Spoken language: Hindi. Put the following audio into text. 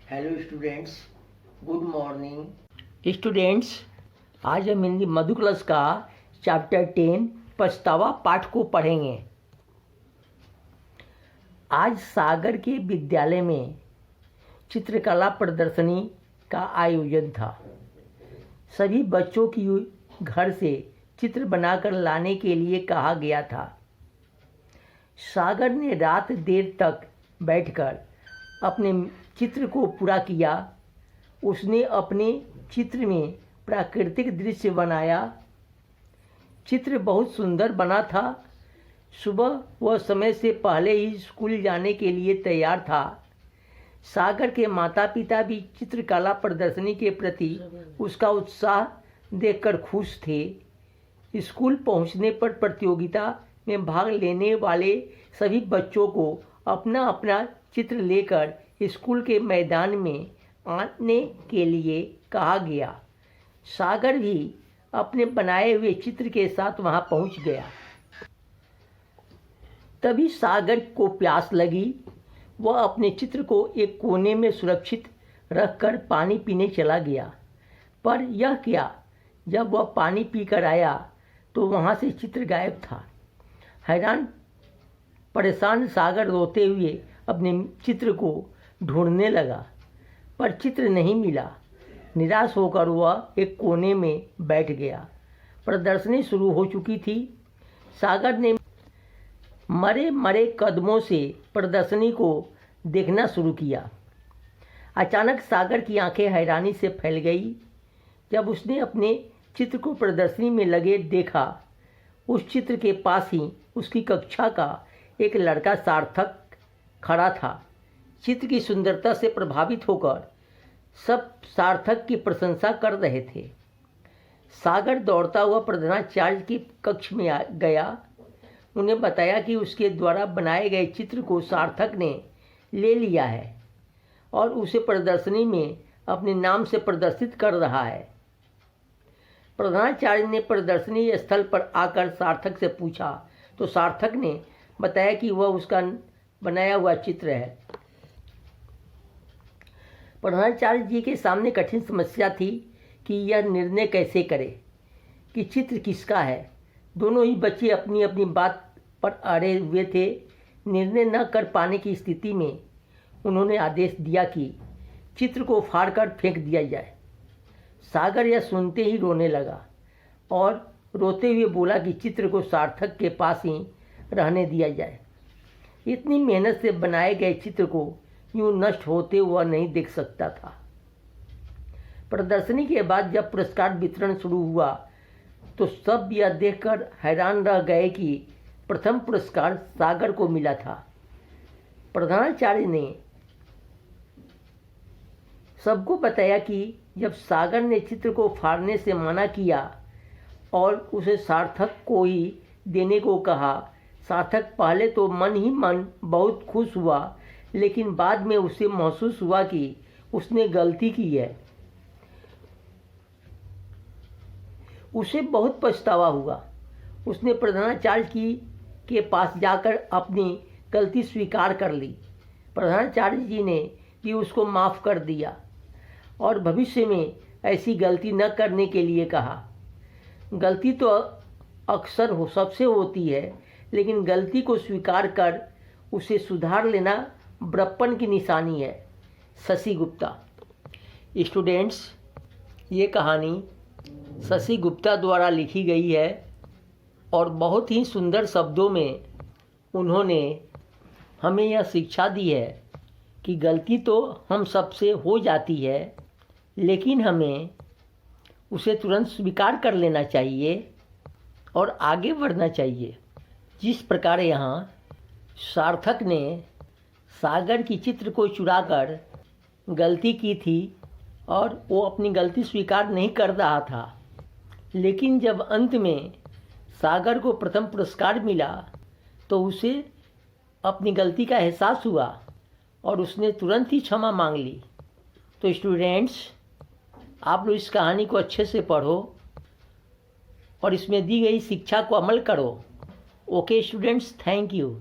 Hello students, good morning students. आज हम हिंदी मधु क्लास का चैप्टर 10 पछतावा पाठ को पढ़ेंगे। आज सागर के विद्यालय में चित्रकला प्रदर्शनी का आयोजन था। सभी बच्चों की घर से चित्र बनाकर लाने के लिए कहा गया था। सागर ने रात देर तक बैठकर अपने चित्र को पूरा किया। उसने अपने चित्र में प्राकृतिक दृश्य बनाया। चित्र बहुत सुंदर बना था। सुबह वह समय से पहले ही स्कूल जाने के लिए तैयार था। सागर के माता पिता भी चित्रकला प्रदर्शनी के प्रति उसका उत्साह देखकर खुश थे। स्कूल पहुंचने पर प्रतियोगिता में भाग लेने वाले सभी बच्चों को अपना अपना चित्र लेकर स्कूल के मैदान में आने के लिए कहा गया। सागर भी अपने बनाए हुए चित्र के साथ वहां पहुंच गया। तभी सागर को प्यास लगी। वह अपने चित्र को एक कोने में सुरक्षित रखकर पानी पीने चला गया। पर यह क्या, जब वह पानी पीकर आया तो वहां से चित्र गायब था। हैरान परेशान सागर रोते हुए अपने चित्र को ढूंढने लगा, पर चित्र नहीं मिला। निराश होकर वह एक कोने में बैठ गया। प्रदर्शनी शुरू हो चुकी थी। सागर ने मरे मरे कदमों से प्रदर्शनी को देखना शुरू किया। अचानक सागर की आंखें हैरानी से फैल गई जब उसने अपने चित्र को प्रदर्शनी में लगे देखा। उस चित्र के पास ही उसकी कक्षा का एक लड़का सार्थक खड़ा था। चित्र की सुंदरता से प्रभावित होकर सब सार्थक की प्रशंसा कर रहे थे। सागर दौड़ता हुआ प्रधानाचार्य की कक्ष में गया। उन्हें बताया कि उसके द्वारा बनाए गए चित्र को सार्थक ने ले लिया है और उसे प्रदर्शनी में अपने नाम से प्रदर्शित कर रहा है। प्रधानाचार्य ने प्रदर्शनी स्थल पर आकर सार्थक से पूछा तो सार्थक ने बताया कि वह उसका बनाया हुआ चित्र है। प्रधानाचार्य जी के सामने कठिन समस्या थी कि यह निर्णय कैसे करे कि चित्र किसका है। दोनों ही बच्चे अपनी अपनी बात पर अड़े हुए थे। निर्णय न कर पाने की स्थिति में उन्होंने आदेश दिया कि चित्र को फाड़कर फेंक दिया जाए। सागर यह सुनते ही रोने लगा और रोते हुए बोला कि चित्र को सार्थक के पास ही रहने दिया जाए। इतनी मेहनत से बनाए गए चित्र को यूं नष्ट होते हुआ नहीं देख सकता था। प्रदर्शनी के बाद जब पुरस्कार वितरण शुरू हुआ तो सब यह देखकर हैरान रह गए कि प्रथम पुरस्कार सागर को मिला था। प्रधानाचार्य ने सबको बताया कि जब सागर ने चित्र को फाड़ने से मना किया और उसे सार्थक को ही देने को कहा, सार्थक पहले तो मन ही मन बहुत खुश हुआ, लेकिन बाद में उसे महसूस हुआ कि उसने गलती की है। उसे बहुत पछतावा हुआ। उसने प्रधानाचार्य के पास जाकर अपनी गलती स्वीकार कर ली। प्रधानाचार्य जी ने भी उसको माफ़ कर दिया और भविष्य में ऐसी गलती न करने के लिए कहा। गलती तो अक्सर सबसे होती है, लेकिन गलती को स्वीकार कर उसे सुधार लेना बड़प्पन की निशानी है। शशि गुप्ता। स्टूडेंट्स, ये कहानी शशि गुप्ता द्वारा लिखी गई है और बहुत ही सुंदर शब्दों में उन्होंने हमें यह शिक्षा दी है कि गलती तो हम सबसे हो जाती है, लेकिन हमें उसे तुरंत स्वीकार कर लेना चाहिए और आगे बढ़ना चाहिए। जिस प्रकार यहाँ सार्थक ने सागर की चित्र को चुराकर गलती की थी और वो अपनी गलती स्वीकार नहीं कर रहा था, लेकिन जब अंत में सागर को प्रथम पुरस्कार मिला तो उसे अपनी गलती का एहसास हुआ और उसने तुरंत ही क्षमा मांग ली। तो स्टूडेंट्स, आप लोग इस कहानी को अच्छे से पढ़ो और इसमें दी गई शिक्षा को अमल करो। Okay students, thank you.